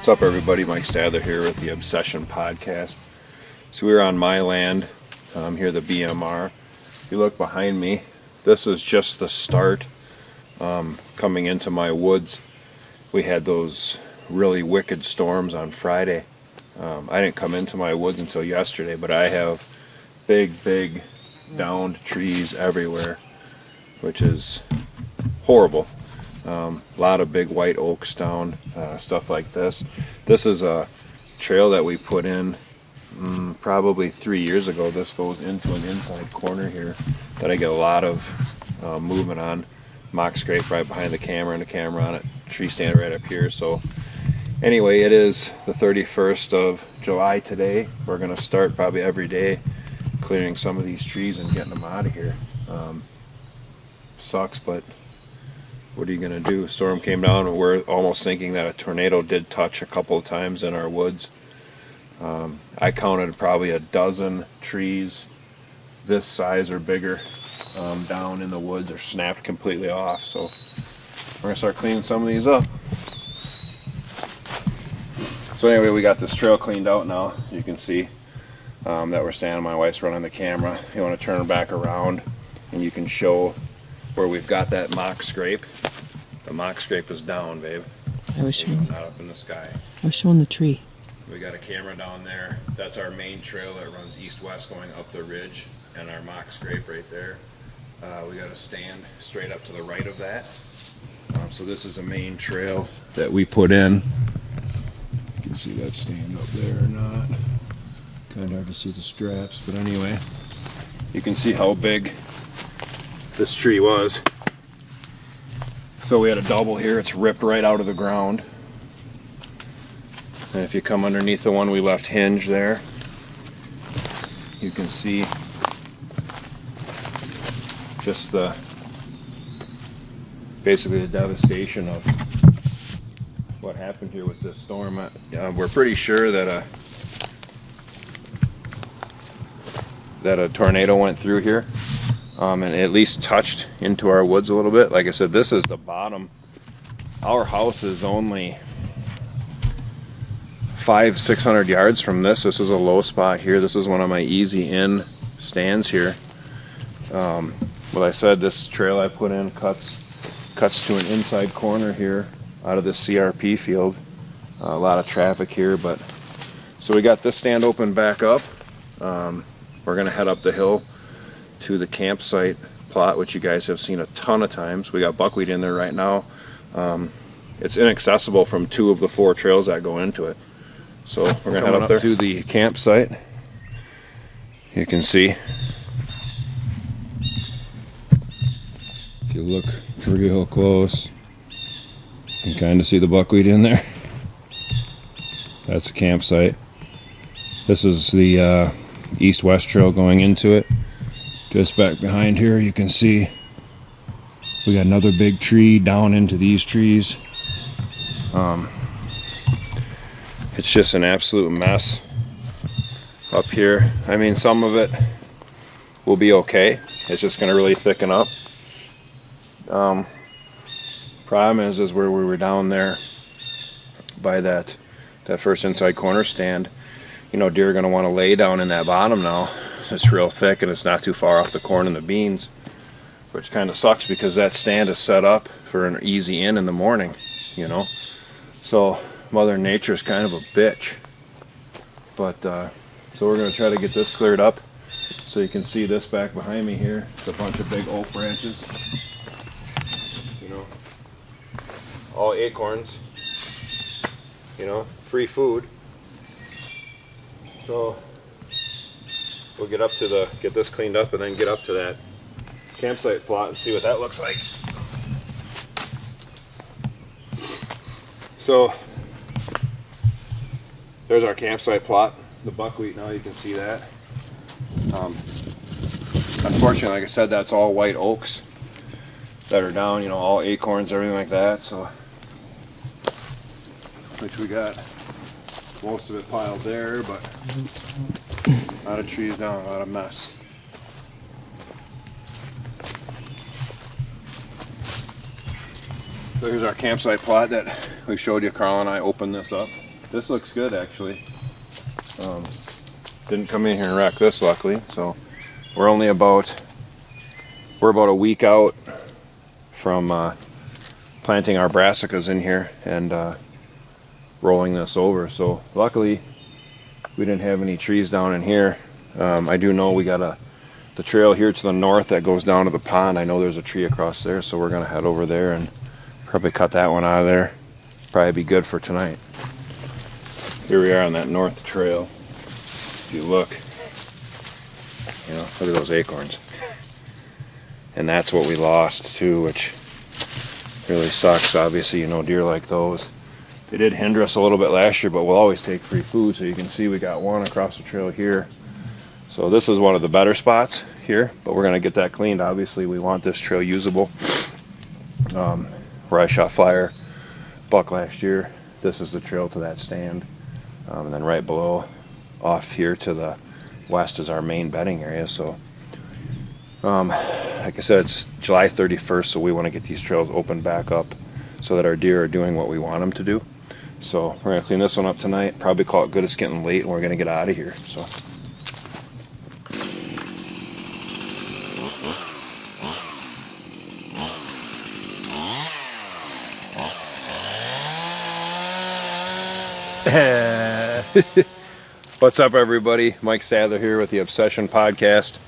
What's up, everybody? Mike Stadler here with the Obsession Podcast. So we're on my land here, the BMR. If you look behind me, this is just the start coming into my woods. We had those really wicked storms on Friday. I didn't come into my woods until yesterday, but I have big downed trees everywhere, which is horrible. A lot of big white oaks down, stuff like this. This is a trail that we put in probably 3 years ago. This goes into an inside corner here that I get a lot of movement on. Mock scrape right behind the camera and the camera on it. Tree stand right up here. So anyway, it is the 31st of July today. We're going to start probably every day clearing some of these trees and getting them out of here. Sucks, but what are you going to do? Storm came down and we're almost thinking that a tornado did touch a couple of times in our woods. I counted probably a dozen trees this size or bigger down in the woods are snapped completely off. So we're going to start cleaning some of these up. So anyway, we got this trail cleaned out now. You can see that we're standing. My wife's running the camera. You want to turn it back around and you can show where we've got that mock scrape. The mock scrape is down, babe. I was showing. Not up in the sky. I was showing the tree. We got a camera down there. That's our main trail that runs east-west going up the ridge, and our mock scrape right there. We got a stand straight up to the right of that. So this is a main trail that we put in. You can see that stand up there or not. Kind of hard to see the straps, but anyway, you can see how big this tree was. So we had a double here. It's ripped right out of the ground. And if you come underneath the one we left hinge there, you can see just basically the devastation of what happened here with this storm. We're pretty sure that a tornado went through here. And at least touched into our woods a little bit. Like I said, this is the bottom. Our house is only 500-600 yards from this. This is a low spot here. This is one of my easy in stands here. Well, I said this trail I put in cuts to an inside corner here out of this CRP field. A lot of traffic here, but so we got this stand open back up. We're gonna head up the hill to the campsite plot, which you guys have seen a ton of times. We got buckwheat in there right now. It's inaccessible from 2 of the 4 trails that go into it. So we're gonna head up there to the campsite. You can see, if you look real close, you can kind of see the buckwheat in there. That's a campsite. This is the east-west trail going into it. Just back behind here, you can see we got another big tree down into these trees. It's just an absolute mess up here. I mean, some of it will be okay. It's just going to really thicken up. Problem is where we were down there by that first inside corner stand. You know, deer are going to want to lay down in that bottom now. It's real thick and it's not too far off the corn and the beans, which kind of sucks because that stand is set up for an easy in the morning, you know. So Mother Nature's kind of a bitch. But so we're going to try to get this cleared up. So you can see this back behind me here. It's a bunch of big oak branches, you know, all acorns, you know, free food. So we'll get up to get this cleaned up and then get up to that campsite plot and see what that looks like. So there's our campsite plot, the buckwheat. Now you can see that. Unfortunately, like I said, that's all white oaks that are down, you know, all acorns, everything like that. So, which we got most of it piled there, but a lot of trees down, a lot of mess. So here's our campsite plot that we showed you. Carl and I opened this up. this looks good actually. Didn't come in here and wreck this, luckily. So we're about a week out from planting our brassicas in here and rolling this over. So luckily we didn't have any trees down in here. I do know we got the trail here to the north that goes down to the pond. I know there's a tree across there, so we're gonna head over there and probably cut that one out of there. Probably be good for tonight. Here we are on that north trail. If you look, look at those acorns. And that's what we lost too, which really sucks. Obviously, deer like those. They did hinder us a little bit last year, but we'll always take free food. So you can see we got one across the trail here. So this is one of the better spots here, but we're gonna get that cleaned. Obviously, we want this trail usable. Where I shot flyer buck last year, this is the trail to that stand. And then right below, off here to the west, is our main bedding area. So like I said, it's July 31st, so we want to get these trails opened back up so that our deer are doing what we want them to do. So we're going to clean this one up tonight, probably call it good. It's getting late and we're going to get out of here. So what's up, everybody? Mike Sadler here with the Obsession Podcast.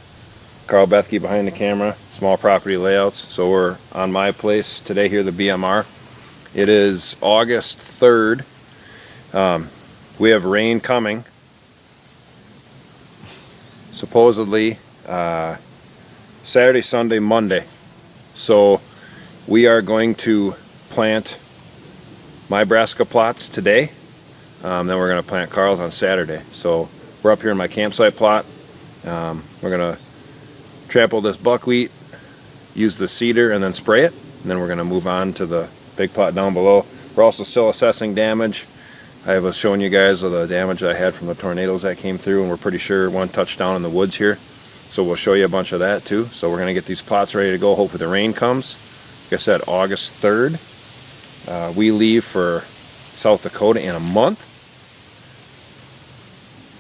Carl Bethke behind the camera. Small Property Layouts. So we're on my place today here, the BMR. It is August 3rd. We have rain coming. Supposedly Saturday, Sunday, Monday. So we are going to plant my brassica plots today. Then we're going to plant Carl's on Saturday. So we're up here in my campsite plot. We're going to trample this buckwheat, use the seeder, and then spray it. And then we're going to move on to the big plot down below. We're also still assessing damage. I was showing you guys of the damage I had from the tornadoes that came through, and we're pretty sure one touched down in the woods here. So we'll show you a bunch of that too. So we're going to get these plots ready to go. Hopefully the rain comes. Like I said, August 3rd. We leave for South Dakota in a month.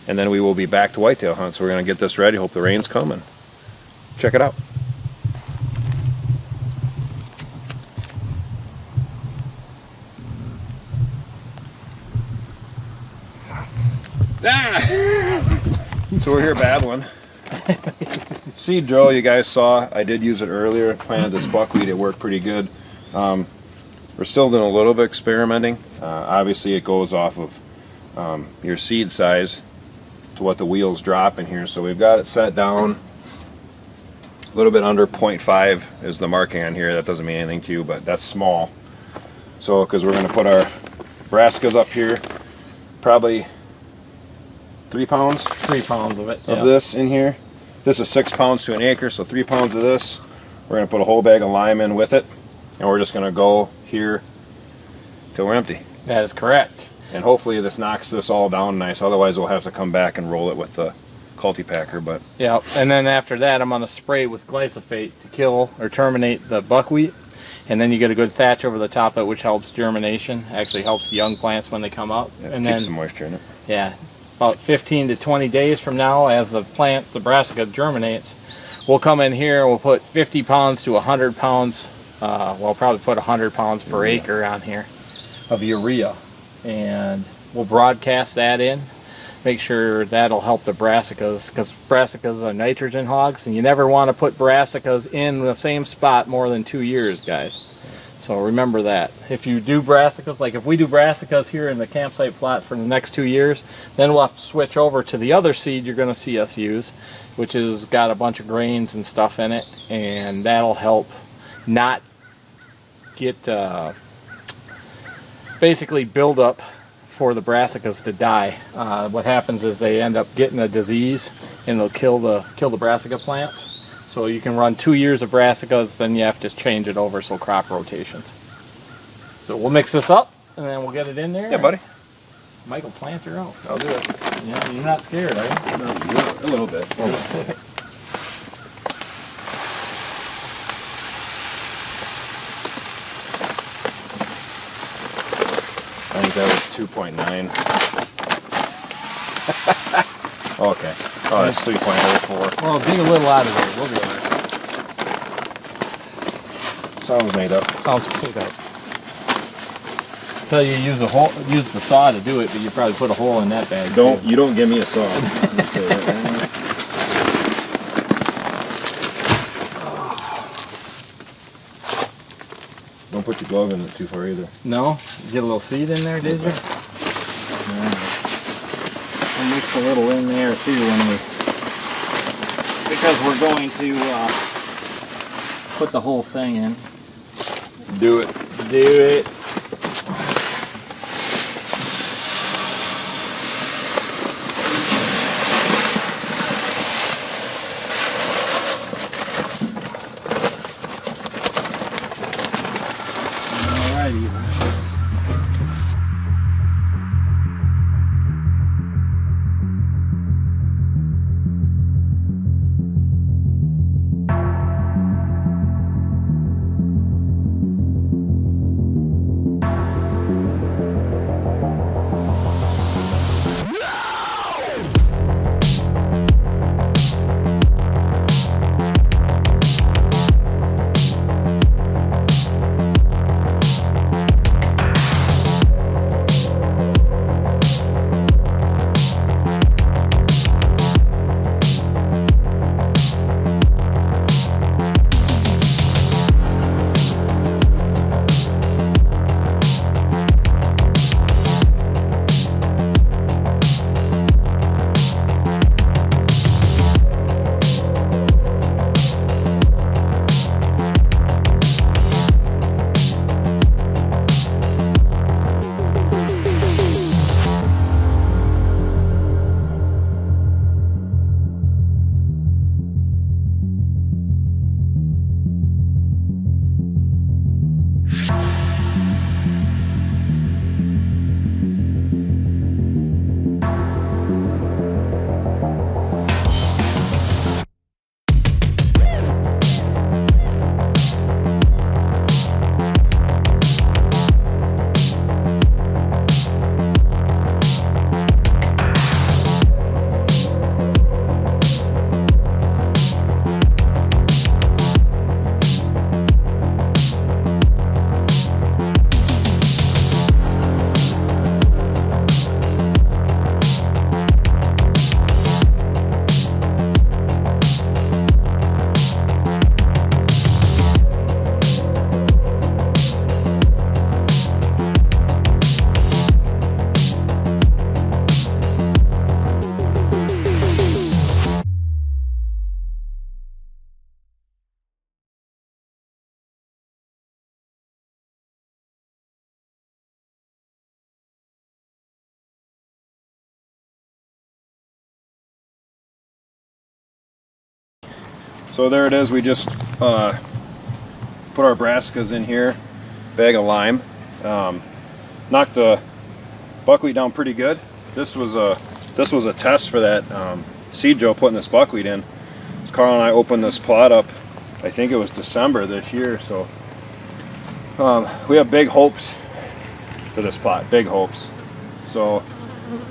And then we will be back to whitetail hunt. So we're going to get this ready. Hope the rain's coming. Check it out. So we're here babbling. Seed drill, you guys saw. I did use it earlier. Planted this buckwheat. It worked pretty good. We're still doing a little bit of experimenting. Obviously, it goes off of your seed size to what the wheels drop in here. So we've got it set down a little bit under 0.5 is the marking on here. That doesn't mean anything to you, but that's small. So because we're going to put our brassicas up here, probably 3 pounds. 3 pounds of it. Of this in here. This is 6 pounds to an acre, so 3 pounds of this. We're going to put a whole bag of lime in with it, and we're just going to go here till we're empty. That is correct. And hopefully this knocks this all down nice. Otherwise we'll have to come back and roll it with the cultipacker. But yeah, and then after that I'm going to spray with glyphosate to kill or terminate the buckwheat. And then you get a good thatch over the top of it, which helps germination. Actually helps the young plants when they come up. yeah, and keeps then some moisture in it. Yeah, about 15 to 20 days from now, as the plants, the brassica germinates, we'll come in here and we'll put 50 pounds to 100 pounds. We'll probably put 100 pounds per acre on here of urea. And we'll broadcast that in, make sure that'll help the brassicas, because brassicas are nitrogen hogs, and you never want to put brassicas in the same spot more than 2 years, guys. So remember that. If you do brassicas, like if we do brassicas here in the campsite plot for the next 2 years, then we'll have to switch over to the other seed you're going to see us use, which has got a bunch of grains and stuff in it, and that'll help not get basically build up for the brassicas to die. What happens is they end up getting a disease and it'll kill the brassica plants. So you can run 2 years of brassicas, then you have to change it over, so crop rotations. So we'll mix this up and then we'll get it in there. Yeah, buddy. Michael, plant her out. I'll do it. Yeah, you're not scared, are you? No, a little bit. I think that was 2.9. Okay. Oh, that's 3.04. Well, be a little out of there. We'll be all right. Sounds made up. Sounds made up. Tell you use the saw to do it, but you probably put a hole in that bag. You don't give me a saw. Okay, don't put your glove in it too far either. No? You get a little seed in there, did you? Yeah. I'll mix a little in there too because we're going to put the whole thing in. Do it. Do it. So there it is. We just put our brassicas in here, bag of lime. Knocked the buckwheat down pretty good. This was a test for that seed drill putting this buckwheat in. As Carl and I opened this plot up, I think it was December this year. So we have big hopes for this plot, big hopes. So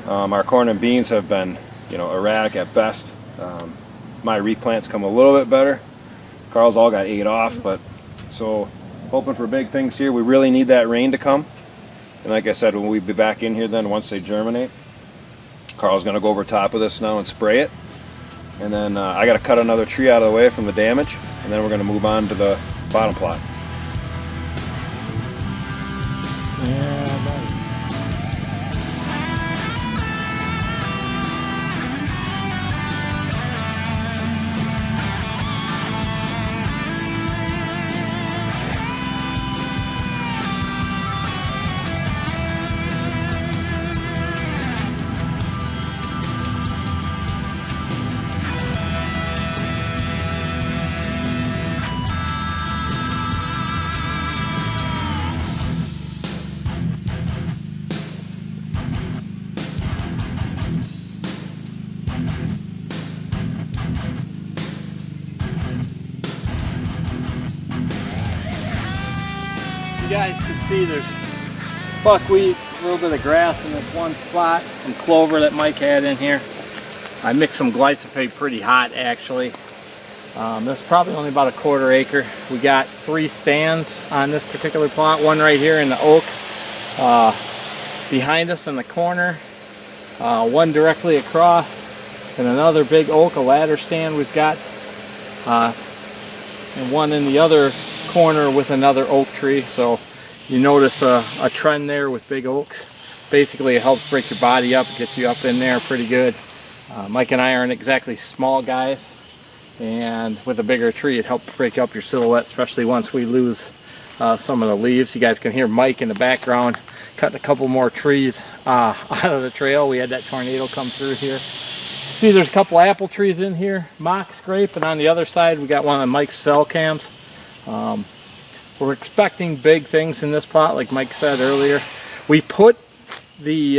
our corn and beans have been, erratic at best. My replants come a little bit better. Carl's all got 8 off, but so hoping for big things here. We really need that rain to come. And like I said, when we be back in here then, once they germinate, Carl's gonna go over top of this now and spray it. And then I gotta cut another tree out of the way from the damage, and then we're gonna move on to the bottom plot. Yeah, buddy. You guys can see there's buckwheat, a little bit of grass in this one spot, some clover that Mike had in here. I mixed some glyphosate pretty hot actually. This is probably only about a 1/4 acre. We got 3 stands on this particular plot. One right here in the oak behind us in the corner. One directly across, and another big oak, a ladder stand we've got. And one in the other corner with another oak tree. So you notice a trend there with big oaks. Basically it helps break your body up, it gets you up in there pretty good. Mike and I aren't exactly small guys, and with a bigger tree it helps break up your silhouette, especially once we lose some of the leaves. You guys can hear Mike in the background cutting a couple more trees out of the trail. We had that tornado come through here. See, there's a couple apple trees in here, mock scrape, and on the other side we got one of Mike's cell cams. We're expecting big things in this plot, like Mike said earlier. We put the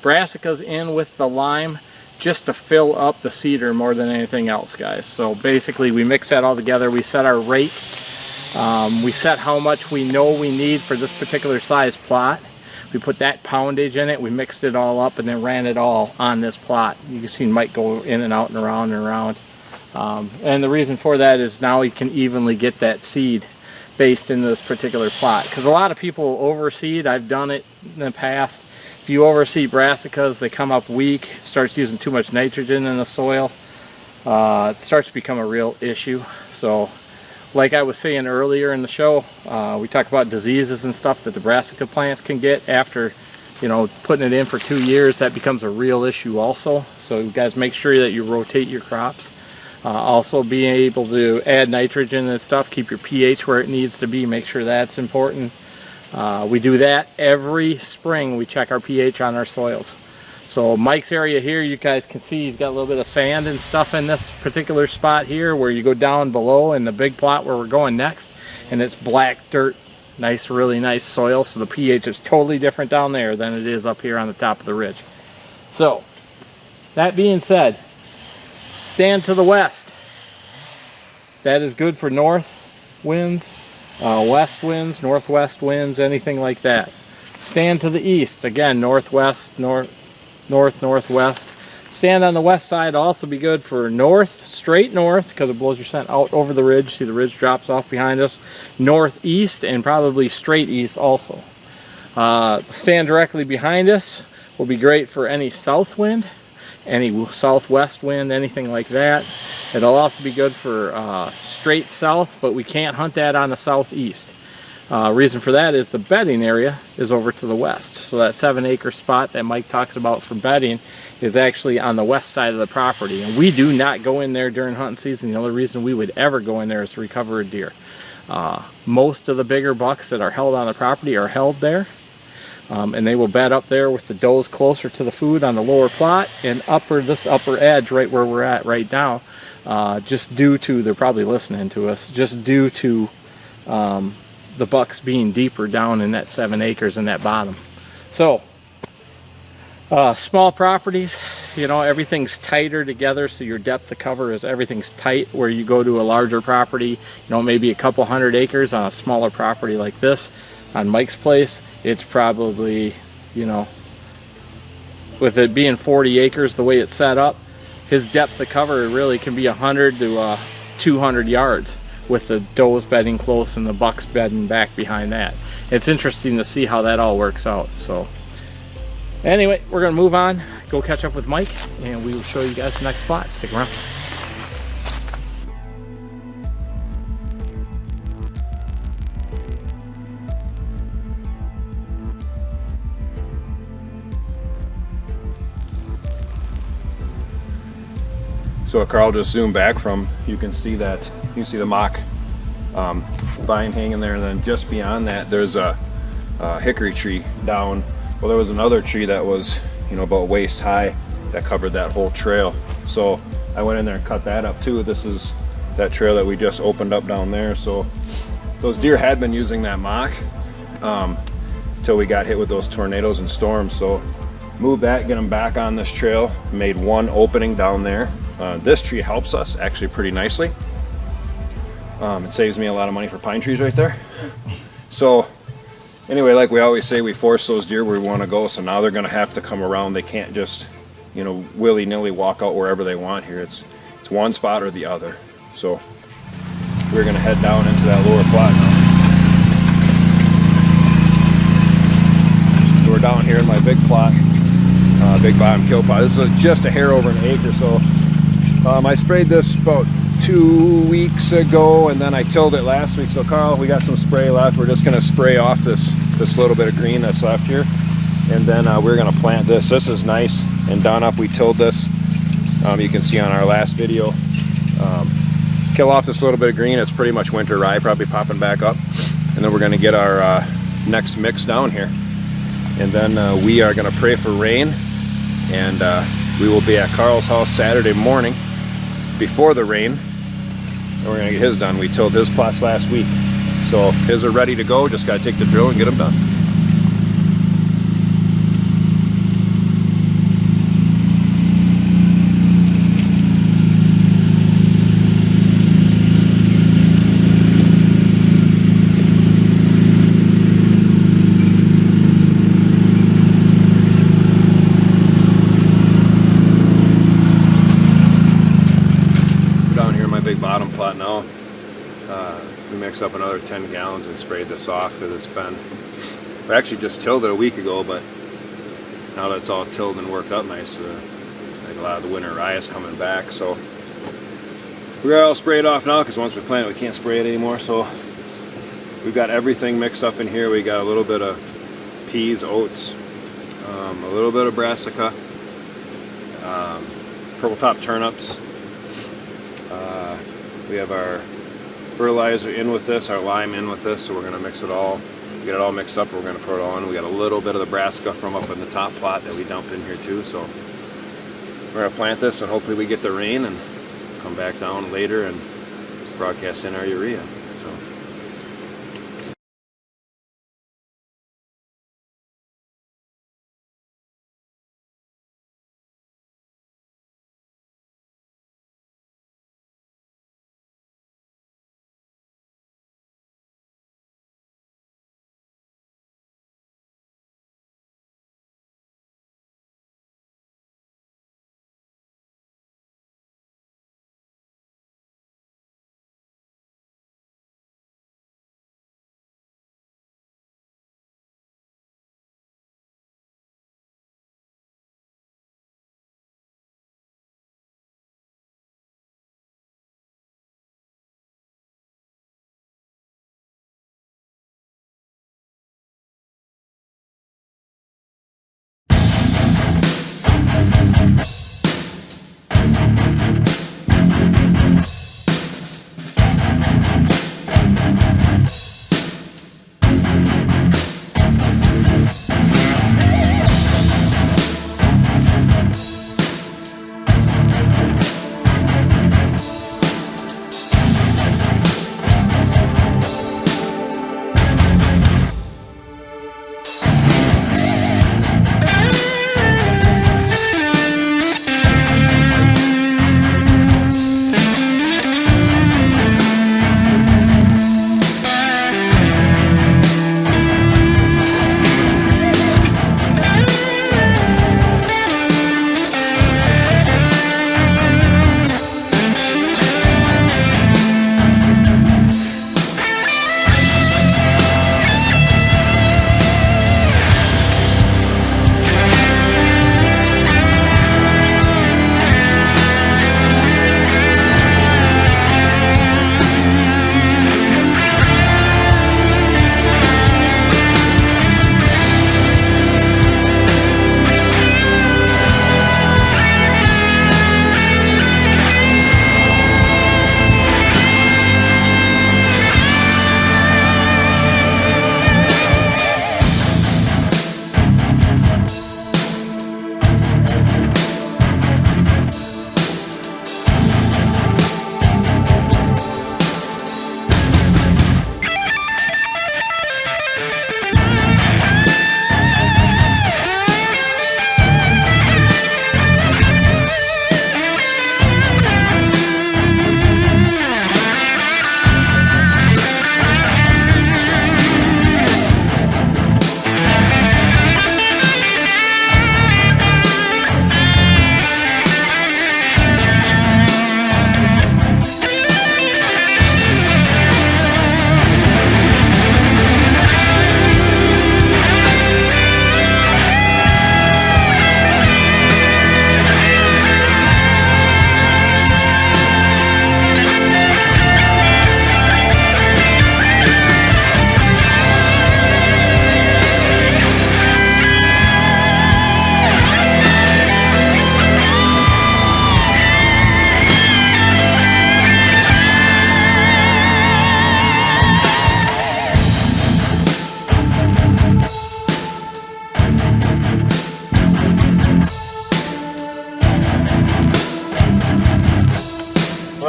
brassicas in with the lime just to fill up the cedar more than anything else, guys. So basically we mix that all together. We set our rate. We set how much we know we need for this particular size plot. We put that poundage in it. We mixed it all up and then ran it all on this plot. You can see Mike go in and out and around and around. And the reason for that is now you can evenly get that seed based in this particular plot. Because a lot of people overseed. I've done it in the past. If you overseed brassicas, they come up weak. It starts using too much nitrogen in the soil. It starts to become a real issue. So, like I was saying earlier in the show, we talked about diseases and stuff that the brassica plants can get after, you know, putting it in for 2 years. That becomes a real issue also. So you guys make sure that you rotate your crops. Also being able to add nitrogen and stuff, keep your pH where it needs to be, make sure that's important. We do that every spring. We check our pH on our soils. So Mike's area here, you guys can see he's got a little bit of sand and stuff in this particular spot here, where you go down below in the big plot where we're going next, and it's black dirt, nice, really nice soil. So the pH is totally different down there than it is up here on the top of the ridge. So that being said, stand to the west. That is good for north winds, west winds, northwest winds, anything like that. Stand to the east, again, northwest, northwest. Stand on the west side, also be good for north, straight north, because it blows your scent out over the ridge. See, the ridge drops off behind us. Northeast and probably straight east also. Stand directly behind us will be great for any south wind, any southwest wind, anything like that. It'll also be good for straight south, but we can't hunt that on the southeast. Reason for that is the bedding area is over to the west. So that 7-acre spot that Mike talks about for bedding is actually on the west side of the property. And we do not go in there during hunting season. The only reason we would ever go in there is to recover a deer. Most of the bigger bucks that are held on the property are held there. And they will bed up there with the does closer to the food on the lower plot and this upper edge right where we're at right now. Just due to, they're probably listening to us, just due to the bucks being deeper down in that 7 acres in that bottom. So small properties, you know, everything's tighter together, so your depth of cover is, everything's tight. Where you go to a larger property, you know, maybe a couple 100 acres on a smaller property like this on Mike's place, it's probably, you know, with it being 40 acres the way it's set up, his depth of cover really can be 100 to 200 yards with the does bedding close and the bucks bedding back behind that. It's interesting to see how that all works out. So anyway, we're gonna move on, go catch up with Mike, and we will show you guys the next spot. Stick around. So Carl just zoomed back from, you can see that, you can see the mock vine hanging there, and then just beyond that there's a hickory tree down. Well, there was another tree that was, you know, about waist high that covered that whole trail. So I went in there and cut that up too. This is that trail that we just opened up down there. So those deer had been using that mock till we got hit with those tornadoes and storms. So move that, get them back on this trail, made one opening down there. This tree helps us actually pretty nicely. It saves me a lot of money for pine trees right there. So anyway, like we always say, we force those deer where we want to go, so now they're going to have to come around. They can't just willy-nilly walk out wherever they want here. It's one spot or the other. So we're going to head down into that lower plot now. So we're down here in my big plot, big bottom kill plot. This is just a hair over an acre. So I sprayed this about 2 weeks ago, and then I tilled it last week. So Carl, we got some spray left. We're just going to spray off this little bit of green that's left here, and then we're going to plant this. This is nice and done up. We tilled this. You can see on our last video. Kill off this little bit of green. It's pretty much winter rye, probably popping back up, and then we're going to get our next mix down here, and then we are going to pray for rain, and we will be at Carl's house Saturday morning before the rain, and we're going to get his done. We tilled his plots last week, so his are ready to go. Just got to take the drill and get them done. Big bottom plot now. We mixed up another 10 gallons and sprayed this off because it's been, we actually just tilled it a week ago, but now that it's all tilled and worked up nice, like a lot of the winter rye is coming back. So we got all sprayed off now because once we plant it, we can't spray it anymore. So we've got everything mixed up in here. We got a little bit of peas, oats, a little bit of brassica, purple top turnips. We have our fertilizer in with this, our lime in with this, so we're going to mix it all, get it all mixed up. We're going to put it all in. We got a little bit of the brassica from up in the top plot that we dumped in here too. So we're going to plant this, and hopefully we get the rain and come back down later and broadcast in our urea.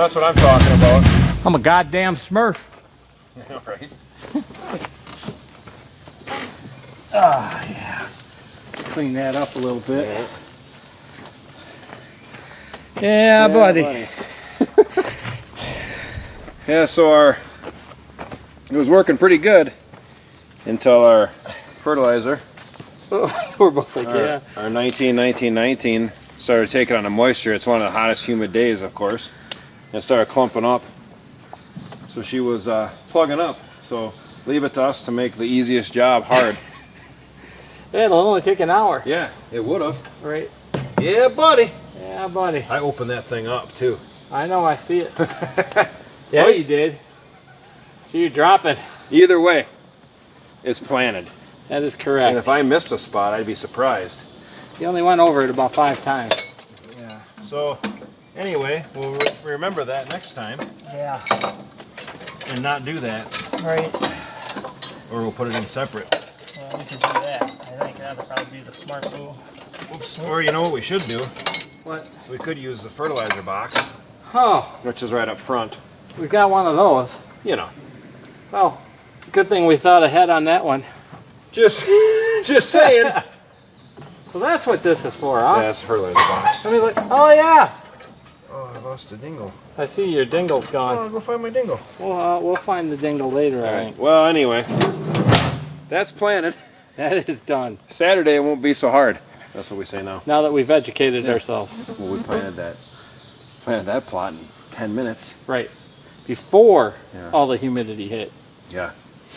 that's what I'm talking about. I'm a goddamn Smurf. Right. Ah, yeah. Clean that up a little bit. Yeah, buddy. Yeah, so it was working pretty good until our fertilizer, We're both like, yeah. our 19 started taking on the moisture. It's one of the hottest humid days, of course. And it started clumping up. So she was plugging up. So leave it to us to make the easiest job hard. Yeah, it'll only take an hour. Yeah, it would have. Right. Yeah, buddy. Yeah, buddy. I opened that thing up too. I know, I see it. Yeah, you did. So you're dropping. Either way, it's planted. That is And correct. if I missed a spot, I'd be surprised. You only went over it about 5 times. Yeah. So, anyway, we'll remember that next time Yeah. and not do that. Right. Or we'll put it in separate. Well, we can do that. I think that'll probably be the smart move. Oops. Or you know what we should do? What? We could use the fertilizer box, Oh, which is right up front. we've got one of those. You know. Well, good thing we thought ahead on that one. Just saying. So that's what this is for, huh? Yeah, that's the fertilizer box. Let me look. Oh, yeah. Oh, I lost the dingle. I see your dingle's Oh, gone. I'll go find my dingle. We'll find the dingle later, I think. Well, anyway, that's planted. That is done. Saturday it won't be so hard. That's what we say now. Now that we've educated ourselves. Well, we planted that plot in 10 minutes. Right. Before Yeah. all the humidity hit. Yeah,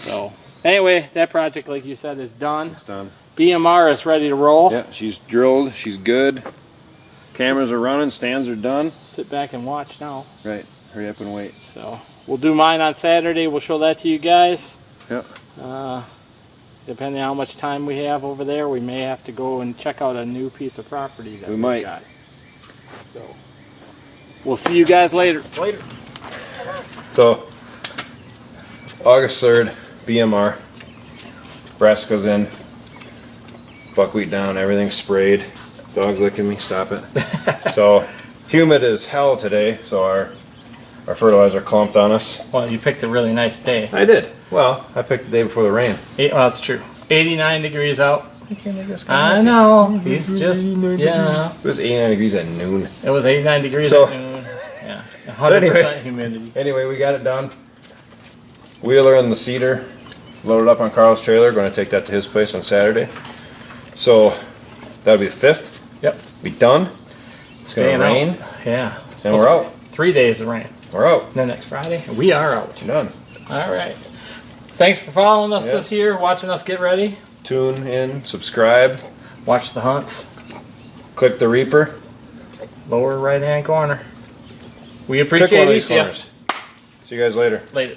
So, anyway, that project, like you said, is done. it's done. BMR is ready to roll. Yeah, she's drilled. She's good. Cameras are running. Stands are done. Sit back and watch now. Right. Hurry up and wait. So, we'll do mine on Saturday. We'll show that to you guys. Yep. Depending on how much time we have over there, we may have to go and check out a new piece of property that We we've might. got. So, we'll see you guys later. So, August 3rd, BMR. Brassica's in. Buckwheat down. Everything's sprayed. Dog's licking me. Stop it. So, humid as hell today. So our fertilizer clumped on us. Well, you picked a really nice day. I did. Well, I picked the day before the rain. Well, that's true. 89 degrees out. I can't make this guy I happy. know. He's just, yeah. It was 89 degrees at noon. It was 89 degrees So- at noon. Yeah. 100% anyway. humidity. Anyway, we got it done. Wheeler and the cedar loaded up on Carl's trailer. Going to take that to his place on Saturday. So that'll be the 5th. Yep. Be done. It's Staying gonna rain. out. Yeah. And we're out. 3 days of rain. We're out. And then next Friday, we are out. Done. All right. Thanks for following us Yeah. this year, watching us get ready. Tune in, subscribe, Watch the hunts. click the Reaper. Lower right-hand corner. We Pick one appreciate of these each of you. corners. See you guys later. Later.